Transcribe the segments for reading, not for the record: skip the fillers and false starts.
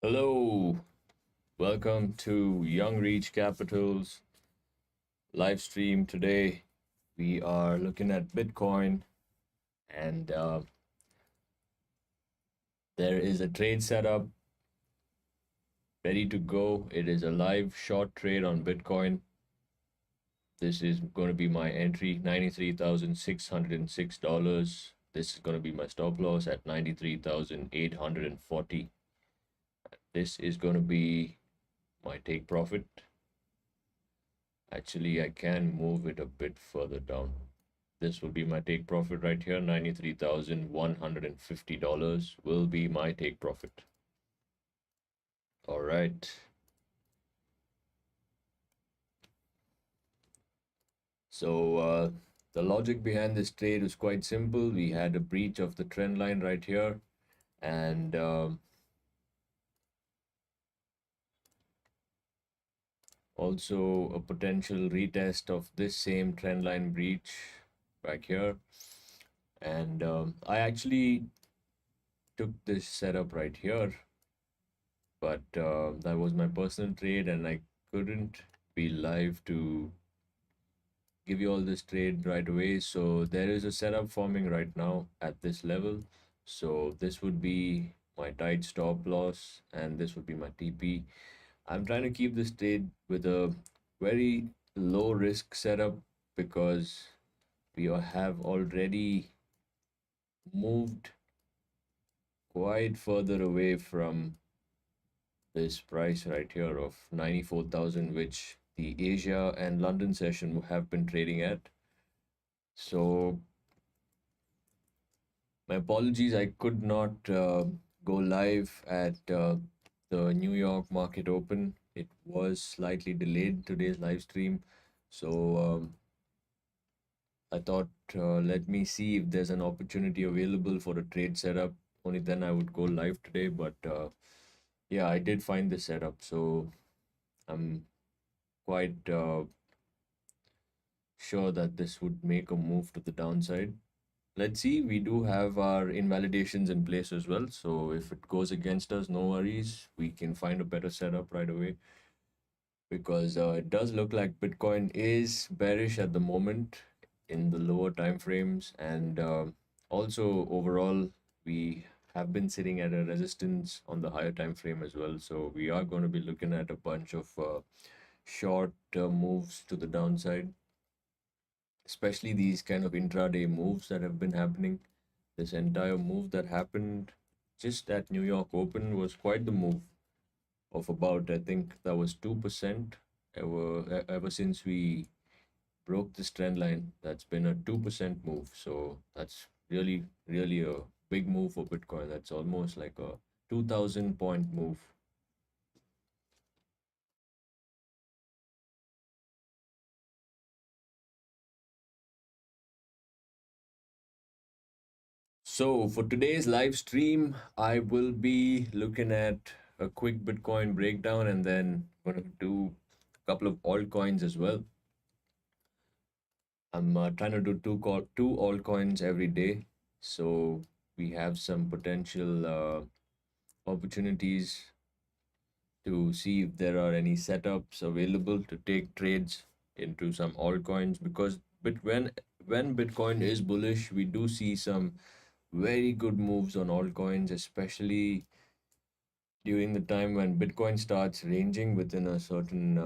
Hello, welcome to Young Reech Capital's live stream. Today we are looking at Bitcoin, and there is a trade setup ready to go. It is a live short trade on Bitcoin. This is going to be my entry, $93,606. This is going to be my stop loss at 93,840. This is going to be my take profit. Actually, I can move it a bit further down. This will be my take profit right here. $93,150 will be my take profit. All right. So the logic behind this trade was quite simple. We had a breach of the trend line right here, and also a potential retest of this same trend line breach back here. And I actually took this setup right here, but that was my personal trade, and I couldn't be live to give you all this trade right away. So there is a setup forming right now at this level. So this would be my tight stop loss, and this would be my TP. I'm trying to keep this trade with a very low risk setup because we have already moved quite further away from this price right here of 94,000, which the Asia and London session have been trading at. So my apologies, I could not go live at the New York market open. It was slightly delayed, today's live stream. So I thought, let me see if there's an opportunity available for a trade setup. Only then I would go live today. But yeah, I did find the setup. So I'm quite sure that this would make a move to the downside. Let's see, we do have our invalidations in place as well. So if it goes against us, no worries. We can find a better setup right away because it does look like Bitcoin is bearish at the moment in the lower time frames. And also overall, we have been sitting at a resistance on the higher time frame as well. So we are going to be looking at a bunch of short moves to the downside, especially these kind of intraday moves that have been happening. This entire move that happened just at New York Open was quite the move of about, I think that was 2% ever since we broke this trend line. That's been a 2% move. So that's really a big move for Bitcoin. That's almost like a 2000 point move. So for today's live stream, I will be looking at a quick Bitcoin breakdown, and then I'm going to do a couple of altcoins as well. I'm trying to do two altcoins every day, so we have some potential opportunities to see if there are any setups available to take trades into some altcoins, because when Bitcoin is bullish, we do see some very good moves on altcoins, especially during the time when Bitcoin starts ranging within a certain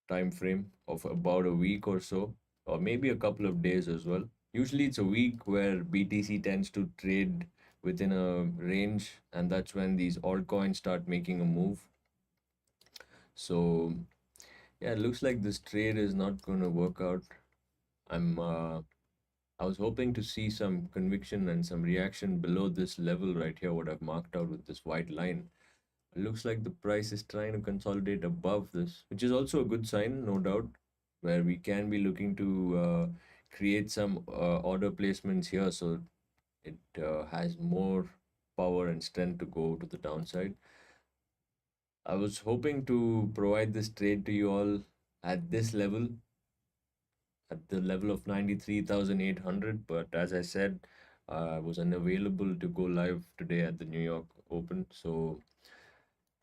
time frame of about a week or so, or maybe a couple of days as well. Usually it's a week where BTC tends to trade within a range, and that's when these altcoins start making a move. So yeah, it looks like this trade is not going to work out. I was hoping to see some conviction and some reaction below this level right here, what I've marked out with this white line. It looks like the price is trying to consolidate above this, which is also a good sign, no doubt, where we can be looking to create some order placements here, so it has more power and strength to go to the downside. I was hoping to provide this trade to you all at this level, at the level of 93,800, but as I said, I was unavailable to go live today at the New York Open. So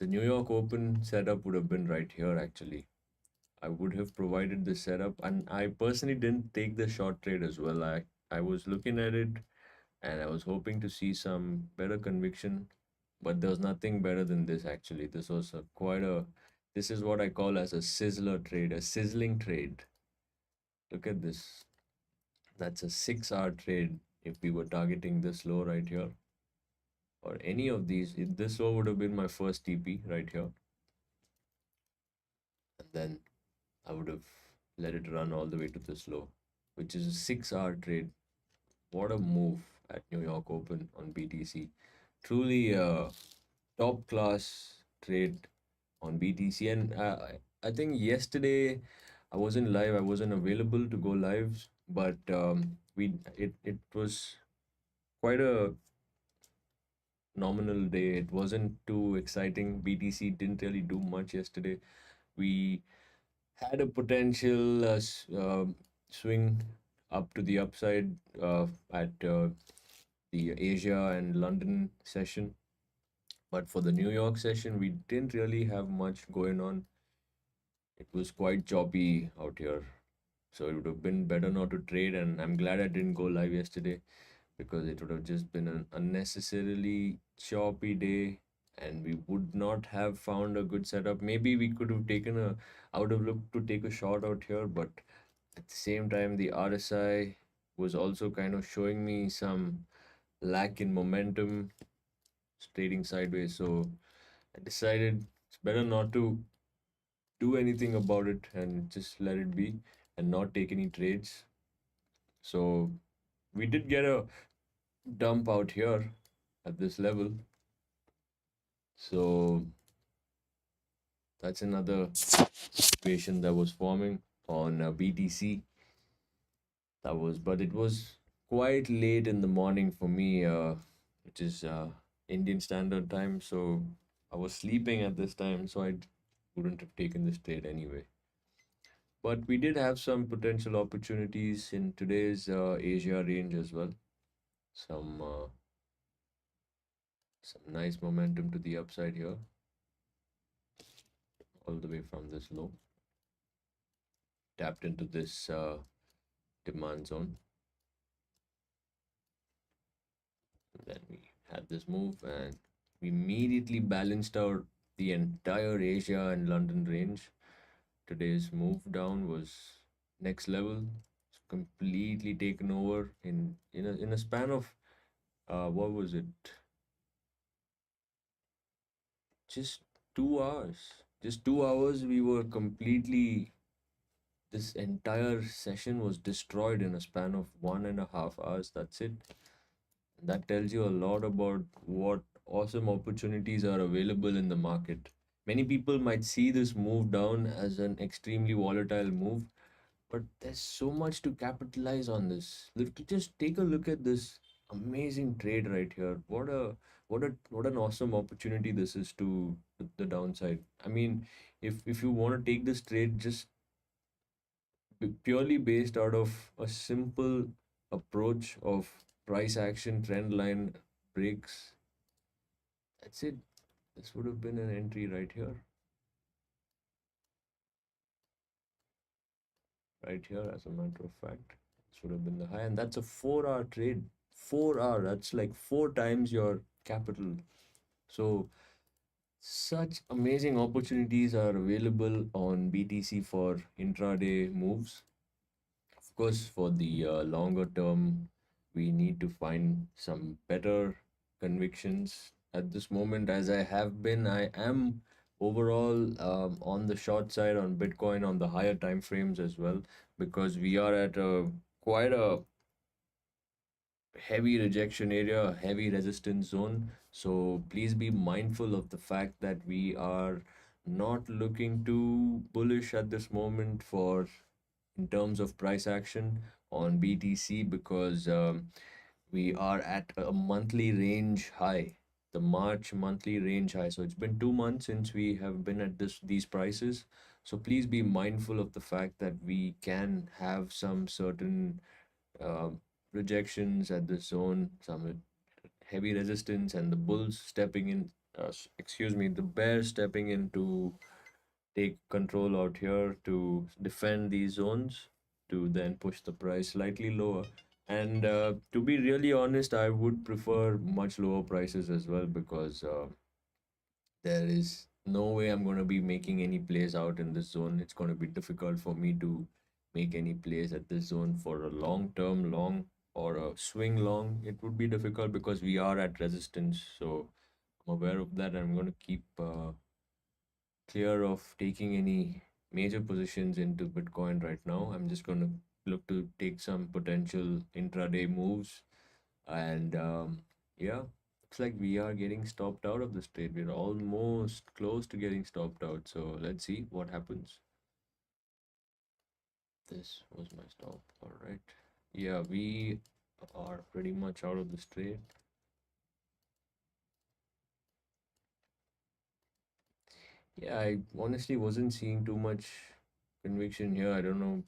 the New York Open setup would have been right here actually. I would have provided the setup, and I personally didn't take the short trade as well. I was looking at it and I was hoping to see some better conviction, but there was nothing better than this actually. This was quite a, this is what I call as a sizzler trade, a sizzling trade. Look at this. That's a 6 hour trade if we were targeting this low right here or any of these. This low would have been my first TP right here, and then I would have let it run all the way to this low, which is a 6 hour trade. What a move at New York Open on BTC. Truly a top class trade on BTC. And I think yesterday I wasn't live, I wasn't available to go live, but it was quite a nominal day. It wasn't too exciting. BTC didn't really do much yesterday. We had a potential swing up to the upside at the Asia and London session. But for the New York session, we didn't really have much going on. It was quite choppy out here. So it would have been better not to trade. And I'm glad I didn't go live yesterday because it would have just been an unnecessarily choppy day and we would not have found a good setup. Maybe we could have taken a, I would have looked to take a shot out here, but at the same time, the RSI was also kind of showing me some lack in momentum, trading sideways. So I decided it's better not to do anything about it and just let it be and not take any trades. So we did get a dump out here at this level. So that's another situation that was forming on BTC. That was, but it was quite late in the morning for me, which is Indian Standard Time. So I was sleeping at this time, so I wouldn't have taken this trade anyway. But we did have some potential opportunities in today's Asia range as well. Some some nice momentum to the upside here, all the way from this low. Tapped into this demand zone. And then we had this move and we immediately balanced out the entire Asia and London range. Today's move down was next level. It's completely taken over in a span of what was it? Just 2 hours. Just 2 hours we were completely, this entire session was destroyed in a span of 1.5 hours. That's it. That tells you a lot about what awesome opportunities are available in the market. Many people might see this move down as an extremely volatile move, but there's so much to capitalize on this. Just take a look at this amazing trade right here. What an awesome opportunity this is to the downside. I mean, if you want to take this trade just purely based out of a simple approach of price action trend line breaks, that's it. This would have been an entry right here, right here, as a matter of fact. This would have been the high, and that's a 4 hour trade. 4 hour, that's like four times your capital. So such amazing opportunities are available on BTC for intraday moves. Of course, for the longer term, we need to find some better convictions. At this moment, as I have been, I am overall on the short side on Bitcoin on the higher time frames as well, because we are at a quite a heavy rejection area, heavy resistance zone. So please be mindful of the fact that we are not looking too bullish at this moment for in terms of price action on BTC, because we are at a monthly range high, the March monthly range high. So it's been 2 months since we have been at these prices. So please be mindful of the fact that we can have some certain uh, rejections at this zone, some heavy resistance, and the bulls stepping in. Excuse me, the bears stepping in to take control out here to defend these zones to then push the price slightly lower. And to be really honest, I would prefer much lower prices as well because there is no way I'm going to be making any plays out in this zone. It's going to be difficult for me to make any plays at this zone for a long term long or a swing long. It would be difficult because we are at resistance. So I'm aware of that. I'm going to keep clear of taking any major positions into Bitcoin right now. I'm just going to look to take some potential intraday moves. And yeah, looks like we are getting stopped out of this trade. We're almost close to getting stopped out. So let's see what happens. This was my stop. All right. Yeah, we are pretty much out of this trade. Yeah, I honestly wasn't seeing too much conviction here. I don't know.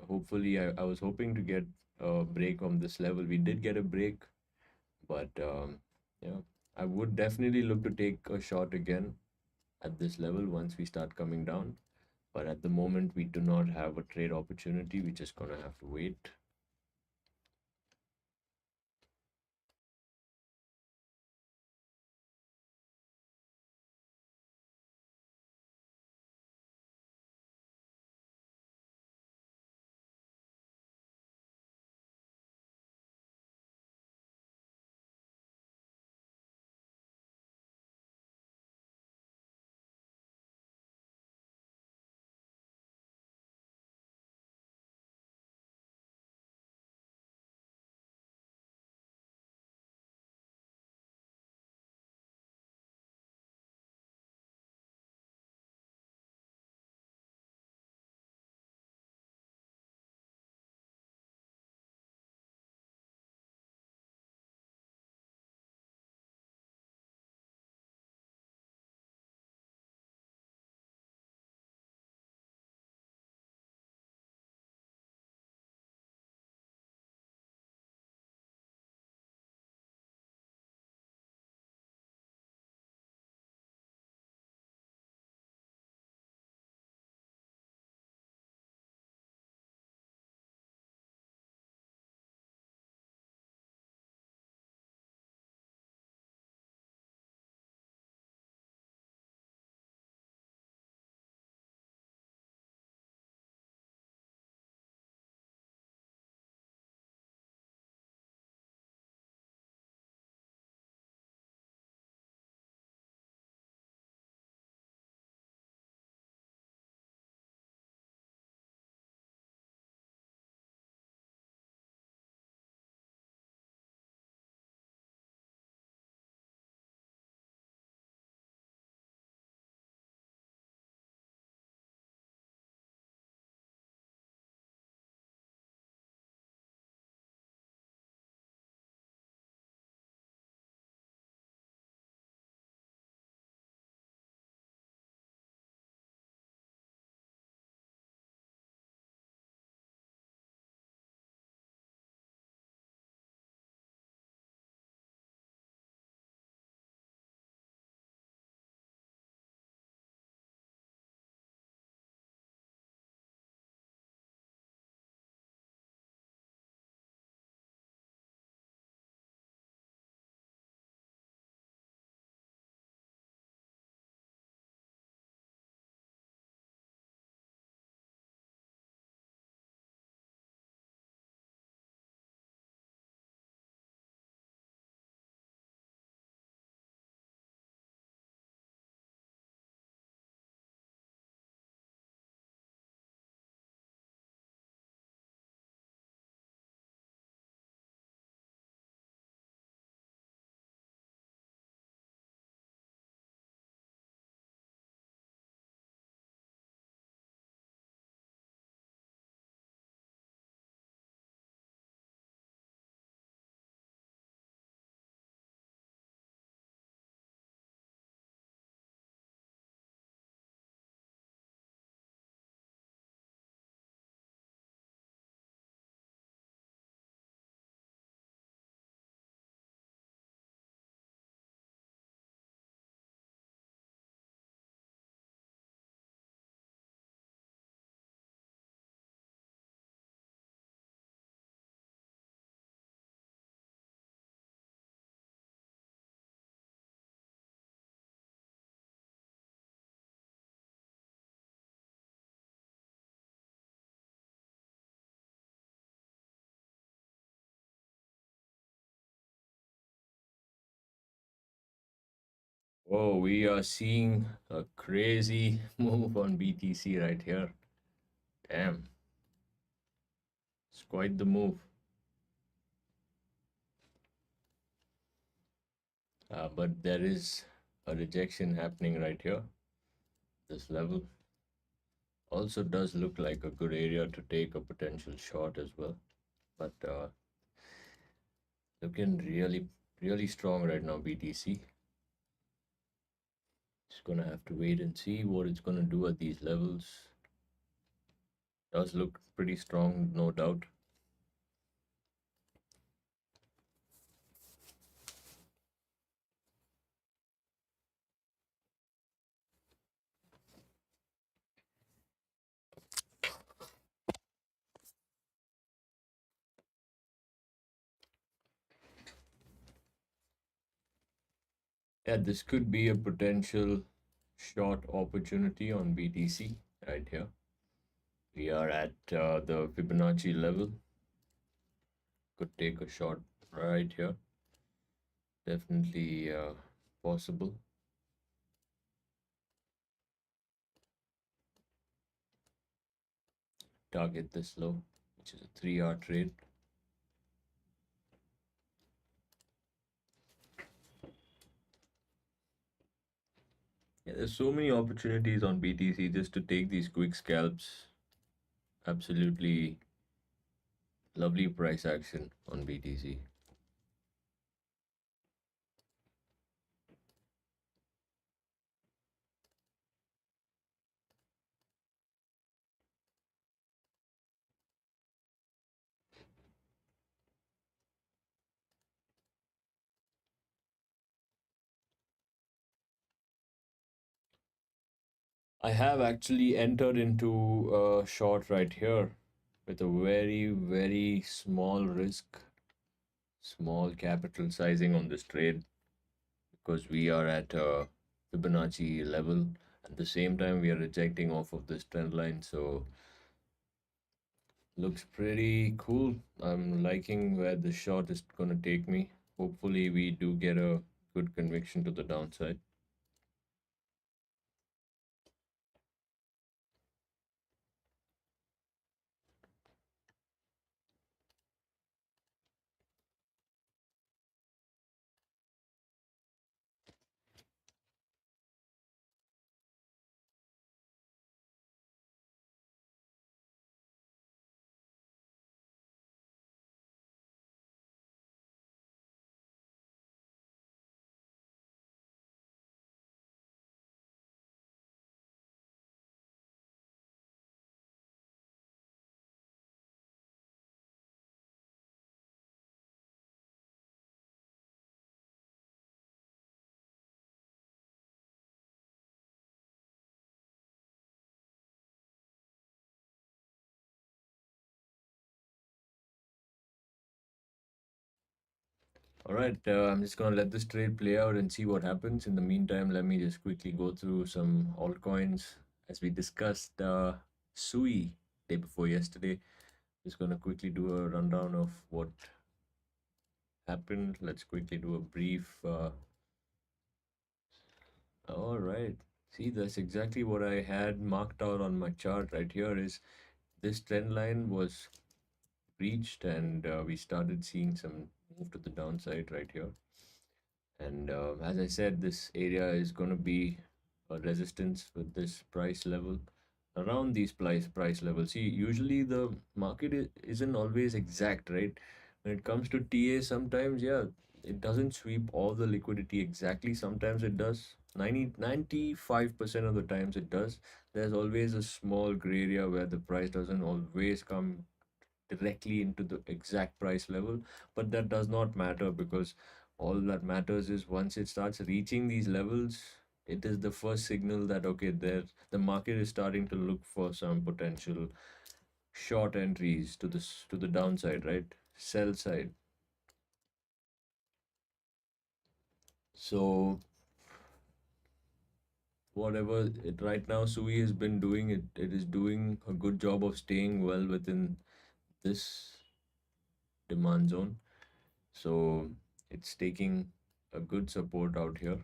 Hopefully, I was hoping to get a break on this level. We did get a break, but yeah, I would definitely look to take a shot again at this level once we start coming down. But at the moment, we do not have a trade opportunity. We're just gonna have to wait. Oh, we are seeing a crazy move on BTC right here. Damn, it's quite the move. But there is a rejection happening right here. This level also does look like a good area to take a potential short as well. But looking really, really strong right now, BTC. Just gonna have to wait and see what it's gonna do at these levels. Does look pretty strong, no doubt. Yeah, this could be a potential short opportunity on BTC right here. We are at the Fibonacci level. Could take a shot right here. Definitely possible. Target this low, which is a 3 hour trade. Yeah, there's so many opportunities on BTC just to take these quick scalps. Absolutely lovely price action on BTC. I have actually entered into a short right here with a very, very small risk, small capital sizing on this trade because we are at a Fibonacci level. At the same time, we are rejecting off of this trend line, so looks pretty cool. I'm liking where the short is going to take me. Hopefully, we do get a good conviction to the downside. All right, I'm just gonna let this trade play out and see what happens. In the meantime, let me just quickly go through some altcoins as we discussed Sui day before yesterday. Just gonna quickly do a rundown of what happened. Let's quickly do a brief. All right, see that's exactly what I had marked out on my chart right here. Is this trend line was reached and we started seeing some move to the downside right here. And as I said, this area is going to be a resistance with this price level around these price levels. See, usually the market isn't always exact, right? When it comes to TA, sometimes, yeah, it doesn't sweep all the liquidity exactly. Sometimes it does. 95% of the times it does. There's always a small gray area where the price doesn't always come directly into the exact price level, but that does not matter because all that matters is once it starts reaching these levels, it is the first signal that okay, there the market is starting to look for some potential short entries to the downside, right? Sell side. So whatever it right now Sui has been doing, it is doing a good job of staying well within this demand zone. So it's taking a good support out here.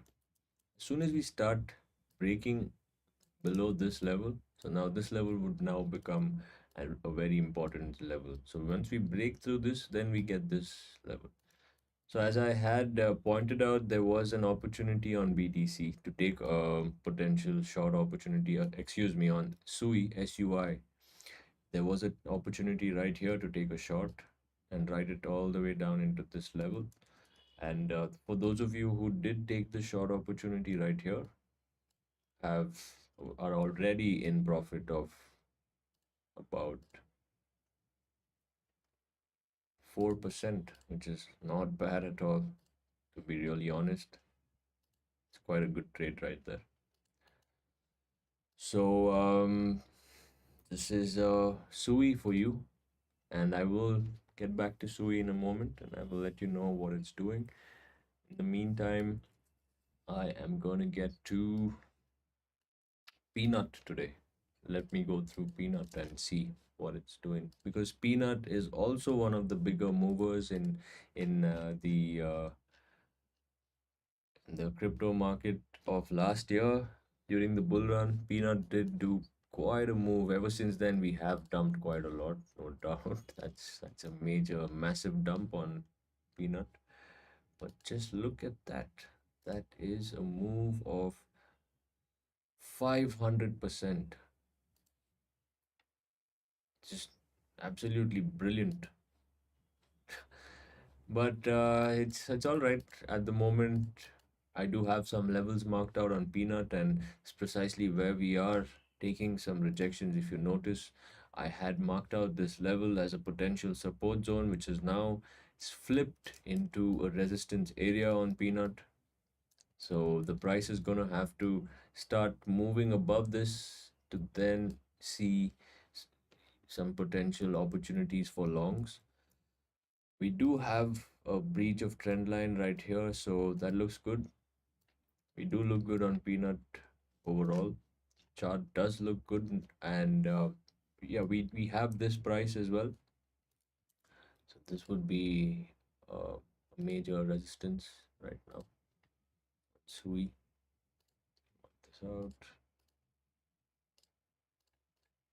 As soon as we start breaking below this level, so now this level would now become a very important level. So once we break through this, then we get this level. So as I had pointed out, there was an opportunity on BTC to take a potential short opportunity, excuse me, on SUI, SUI. There was an opportunity right here to take a short and write it all the way down into this level. And for those of you who did take the short opportunity right here, have are already in profit of about 4%, which is not bad at all, to be really honest. It's quite a good trade right there. So this is Sui for you, and I will get back to Sui in a moment, and I will let you know what it's doing. In the meantime, I am going to get to Peanut today. Let me go through Peanut and see what it's doing, because Peanut is also one of the bigger movers in the crypto market of last year. During the bull run, Peanut did do quite a move. Ever since then, we have dumped quite a lot, no doubt. That's a major, massive dump on Peanut. But just look at that. That is a move of 500%. Just absolutely brilliant. But it's all right at the moment. I do have some levels marked out on Peanut, and it's precisely where we are taking some rejections. If you notice, I had marked out this level as a potential support zone, which is now it's flipped into a resistance area on Peanut. So the price is gonna have to start moving above this to then see some potential opportunities for longs. We do have a breach of trend line right here, so that looks good. We do look good on Peanut overall. Chart does look good, and yeah, we have this price as well. So this would be a major resistance right now. Sui, this out.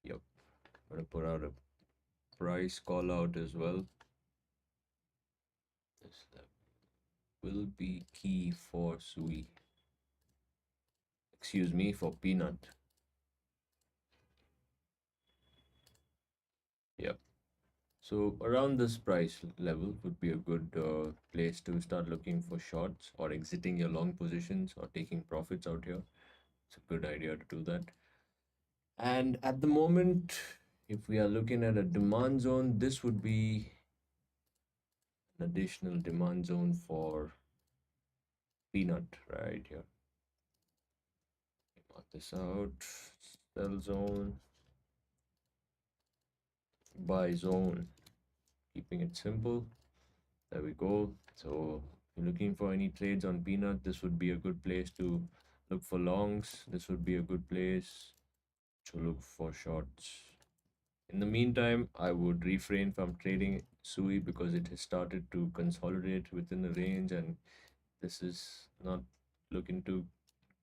Yep, I'm gonna put out a price call out as well. This will be key for Sui. Excuse me, for Peanut. Yep. So around this price level would be a good place to start looking for shorts or exiting your long positions or taking profits out here. It's a good idea to do that. And at the moment, if we are looking at a demand zone, this would be an additional demand zone for Peanut right here. Mark this out. Sell zone, buy zone. Keeping it simple. There we go. So if you're looking for any trades on Peanut, this would be a good place to look for longs. This would be a good place to look for shorts. In the meantime, I would refrain from trading Sui because it has started to consolidate within the range, and this is not looking too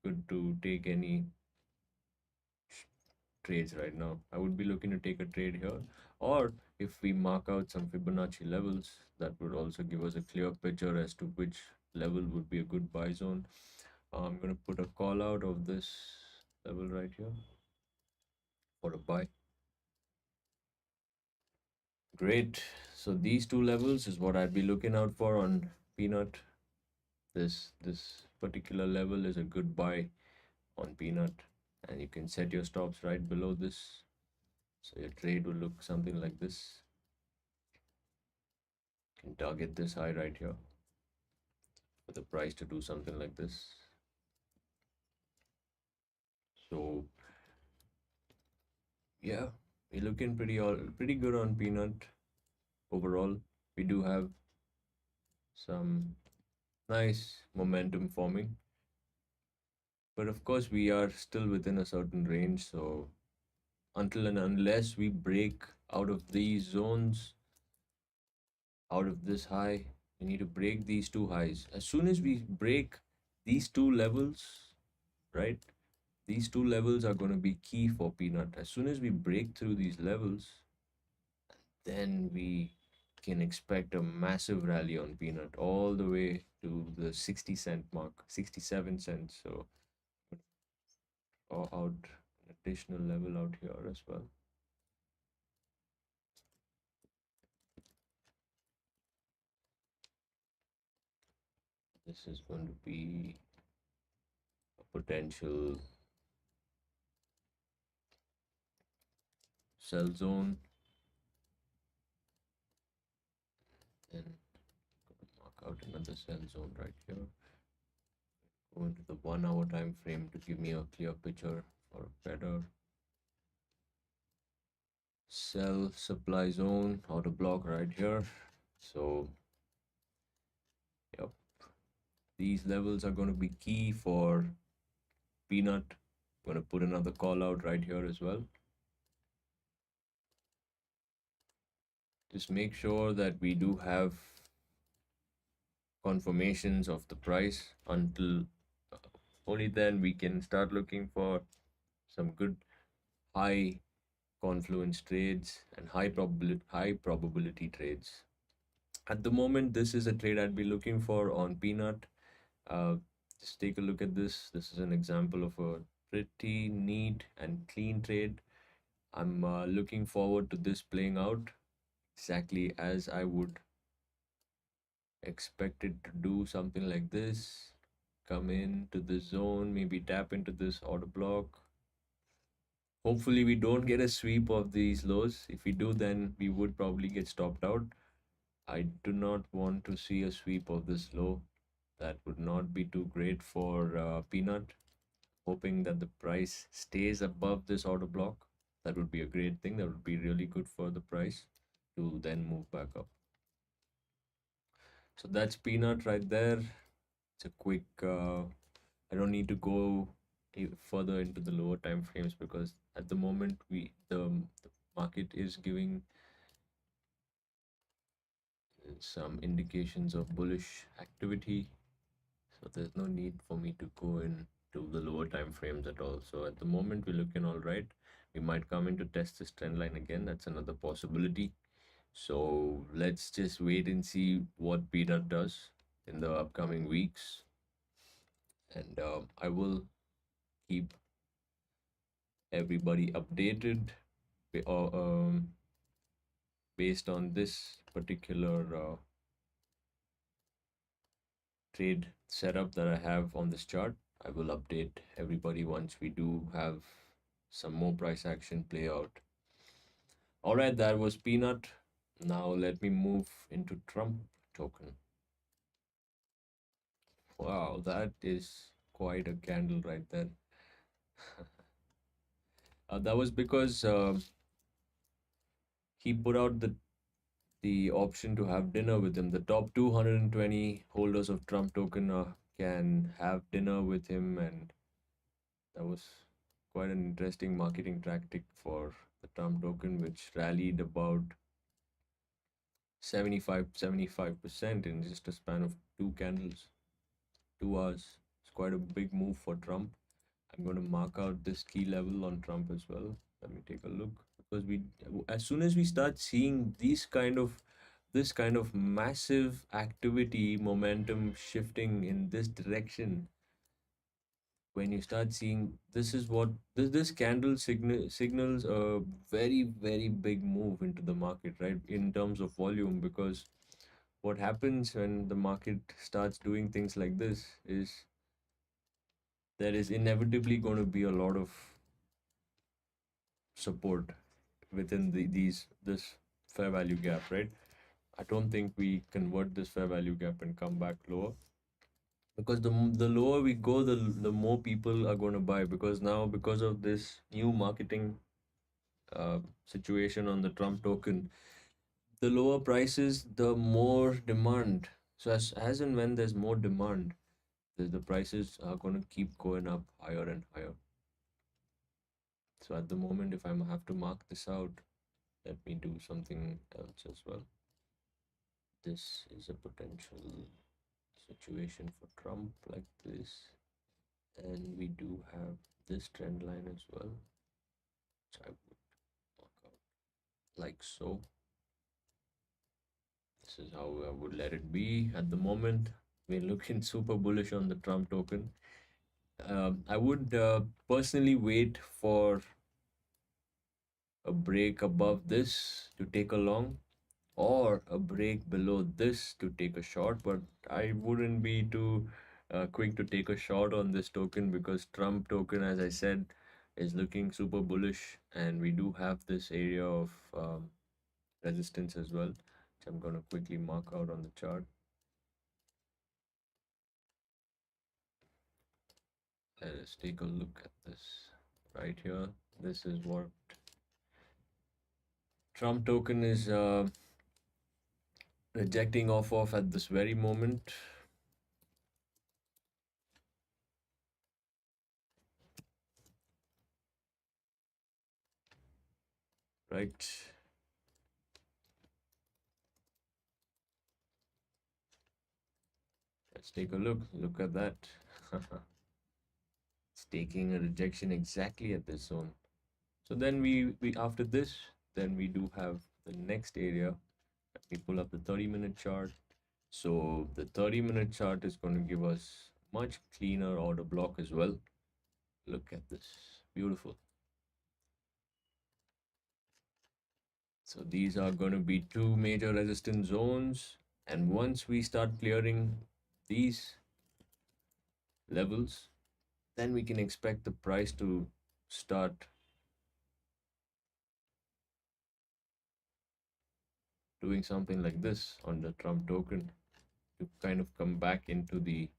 good to take any trades right now. I would be looking to take a trade here, or if we mark out some Fibonacci levels, that would also give us a clear picture as to which level would be a good buy zone. I'm going to put a call out of this level right here for a buy. Great. So these two levels is what I'd be looking out for on Peanut. This particular level is a good buy on Peanut, and you can set your stops right below this. So your trade will look something like this. You can target this high right here for the price to do something like this. So yeah, we're looking pretty good on Peanut overall. We do have some nice momentum forming, but of course we are still within a certain range. So until and unless we break out of these zones, out of this high, we need to break these two highs. As soon as we break these two levels, right? These two levels are going to be key for peanut. As soon as we break through these levels, then we can expect a massive rally on peanut all the way to the 60 cent mark, 67 cents. So, or out an additional level out here as well. This is going to be a potential sell zone. Then mark out another sell zone right here. Go into the 1 hour time frame to give me a clear picture for a better sell supply zone auto block right here. So yep, these levels are going to be key for peanut. I'm going to put another call out right here as well. Just make sure that we do have confirmations of the price. Until only then we can start looking for some good high confluence trades and high probability trades. At the moment, this is a trade I'd be looking for on peanut. Just take a look at this. This is an example of a pretty neat and clean trade. I'm looking forward to this playing out exactly as I would expect it to do, something like this. Come into the zone, maybe tap into this order block. Hopefully, we don't get a sweep of these lows. If we do, then we would probably get stopped out. I do not want to see a sweep of this low. That would not be too great for peanut. Hoping that the price stays above this order block. That would be a great thing. That would be really good for the price to then move back up. So that's peanut right there. It's a quick. I don't need to go further into the lower time frames because at the moment the market is giving some indications of bullish activity. So there's no need for me to go into the lower time frames at all. So at the moment we're looking all right. We might come in to test this trend line again. That's another possibility. So let's just wait and see what peanut does in the upcoming weeks. And I will keep everybody updated based on this particular trade setup that I have on this chart. I will update everybody once we do have some more price action play out. All right, that was peanut. Now let me move into Trump token. Wow, that is quite a candle right there. That was because he put out the option to have dinner with him. The top 220 holders of Trump token can have dinner with him, and that was quite an interesting marketing tactic for the Trump token, which rallied about 75% in just a span of two candles, 2 hours. It's quite a big move for Trump. I'm going to mark out this key level on Trump as well. Let me take a look, because as soon as we start seeing this kind of massive activity momentum shifting in this direction, when you start seeing this is what this candle signals a very big move into the market, right, in terms of volume. Because what happens when the market starts doing things like this is there is inevitably going to be a lot of support within this fair value gap, right? I don't think we convert this fair value gap and come back lower, because the lower we go, the more people are going to buy, because now, because of this new marketing situation on the Trump token, the lower prices, the more demand. So as and when there's more demand, the prices are going to keep going up higher and higher. So at the moment, if I have to mark this out, let me do something else as well. This is a potential situation for Trump like this. And we do have this trend line as well, which I would mark out like so. This is how I would let it be at the moment. We're looking super bullish on the Trump token. I would personally wait for a break above this to take a long, or a break below this to take a short, but I wouldn't be too quick to take a short on this token because Trump token, as I said, is looking super bullish, and we do have this area of resistance as well, which I'm going to quickly mark out on the chart. Let us take a look at this right here. This is what Trump token is rejecting off of at this very moment. Right. Let's take a look. Look at that. It's taking a rejection exactly at this zone. So then we after this, then we do have the next area. Let me pull up the 30-minute chart. So the 30-minute chart is going to give us much cleaner order block as well. Look at this. Beautiful. So these are going to be two major resistance zones. And once we start clearing these levels, then we can expect the price to start doing something like this on the Trump token to kind of come back into the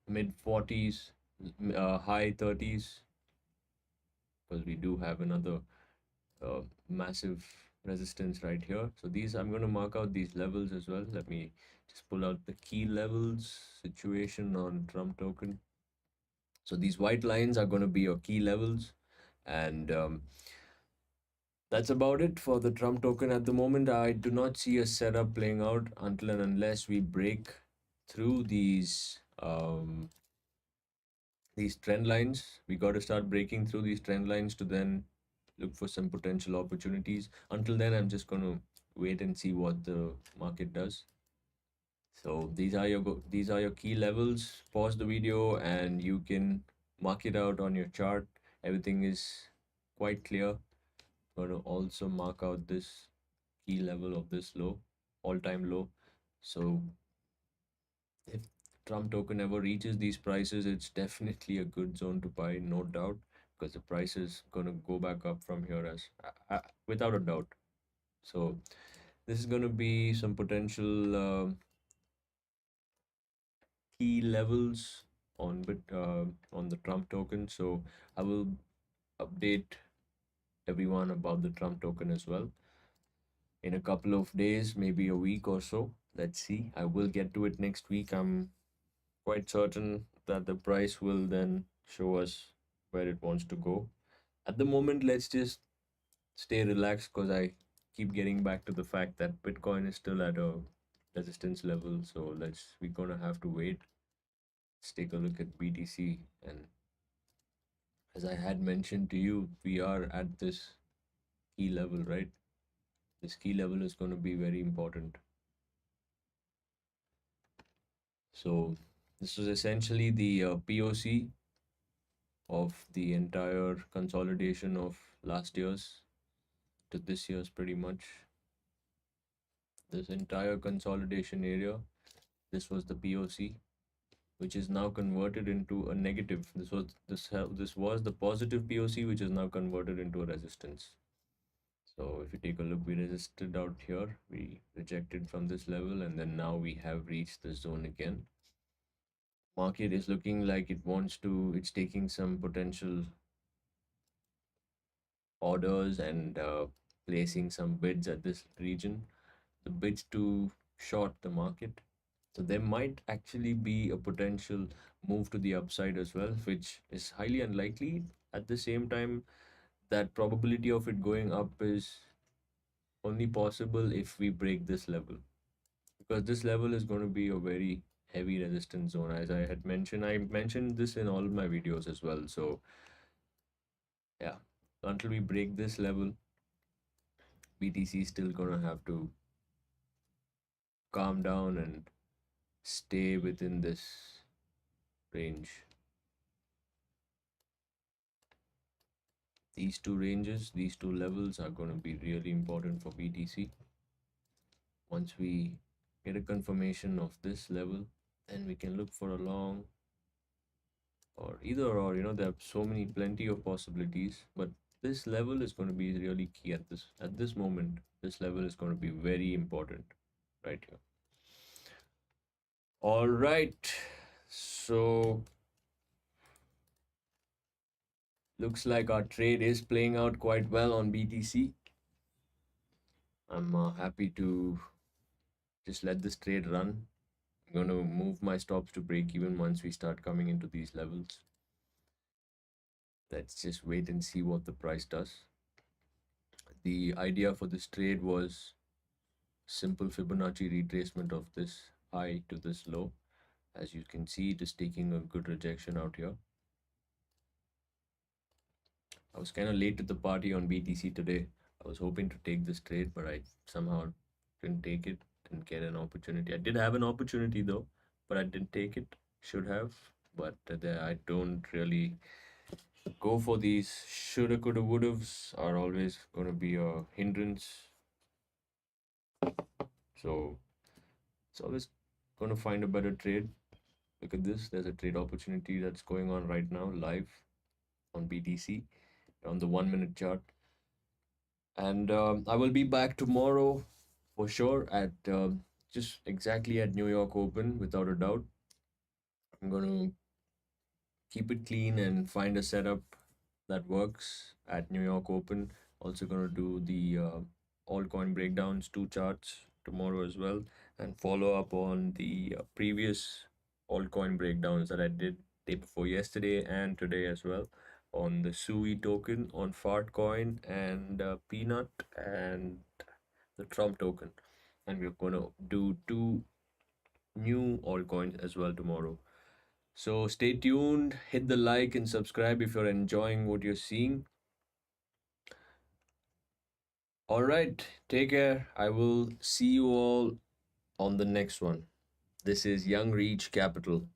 mid 40s, high 30s, because we do have another massive resistance right here. So these, I'm going to mark out these levels as well. Let me just pull out the key levels situation on Trump token. So these white lines are going to be your key levels, and that's about it for the Trump token at the moment. I do not see a setup playing out until and unless we break through these trend lines. We got to start breaking through these trend lines to then look for some potential opportunities. Until then, I'm just going to wait and see what the market does. So these are your key levels. Pause the video and you can mark it out on your chart. Everything is quite clear. Going to also mark out this key level of this low, all-time low. So if Trump token ever reaches these prices, it's definitely a good zone to buy, no doubt, because the price is going to go back up from here as without a doubt. So this is going to be some potential key levels on the Trump token. So I will update everyone about the Trump token as well in a couple of days, maybe a week or so. Let's see. I will get to it next week. I'm quite certain that the price will then show us where it wants to go. At the moment, let's just stay relaxed because I keep getting back to the fact that Bitcoin is still at a resistance level. So we're gonna have to wait. Let's take a look at BTC. And as I had mentioned to you, we are at this key level, right? This key level is going to be very important. So this was essentially the POC of the entire consolidation of last year's to this year's pretty much. This entire consolidation area, this was the POC, which is now converted into a negative. This was the positive POC, which is now converted into a resistance. So if you take a look, we resisted out here, we rejected from this level, and then now we have reached the zone again. Market is looking like it's taking some potential orders and placing some bids at this region, the bids to short the market. So there might actually be a potential move to the upside as well, which is highly unlikely. At the same time, that probability of it going up is only possible if we break this level. because this level is going to be a very heavy resistance zone. As I had mentioned, I mentioned this in all of my videos as well. So yeah, until we break this level, BTC is still going to have to calm down and stay within this range. These two ranges, these two levels are going to be really important for BTC. Once we get a confirmation of this level, then we can look for a long or either or. There are so many plenty of possibilities, but this level is going to be really key at this moment. This level is going to be very important right here. All right, so looks like our trade is playing out quite well on BTC. I'm happy to just let this trade run. I'm going to move my stops to break even once we start coming into these levels. Let's just wait and see what the price does. The idea for this trade was simple Fibonacci retracement of this high to this low. As you can see, it is taking a good rejection out here. I was kind of late to the party on BTC today. I was hoping to take this trade, but I somehow didn't take it, didn't get an opportunity. I did have an opportunity though, but I didn't take it. Should have, but I don't really go for these shoulda, coulda, wouldas are always going to be a hindrance. So it's always going to find a better trade. Look at this. There's a trade opportunity that's going on right now live on BTC on the 1 minute chart. And I will be back tomorrow for sure at just exactly at New York Open without a doubt. I'm going to keep it clean and find a setup that works at New York Open. Also going to do the altcoin breakdowns, two charts tomorrow as well, and follow up on the previous altcoin breakdowns that I did day before yesterday and today as well on the Sui token, on Fartcoin and Peanut and the Trump token. And we're going to do two new altcoins as well tomorrow. So stay tuned, hit the like and subscribe if you're enjoying what you're seeing. All right, take care. I will see you all on the next one. This is Young Reech Capital.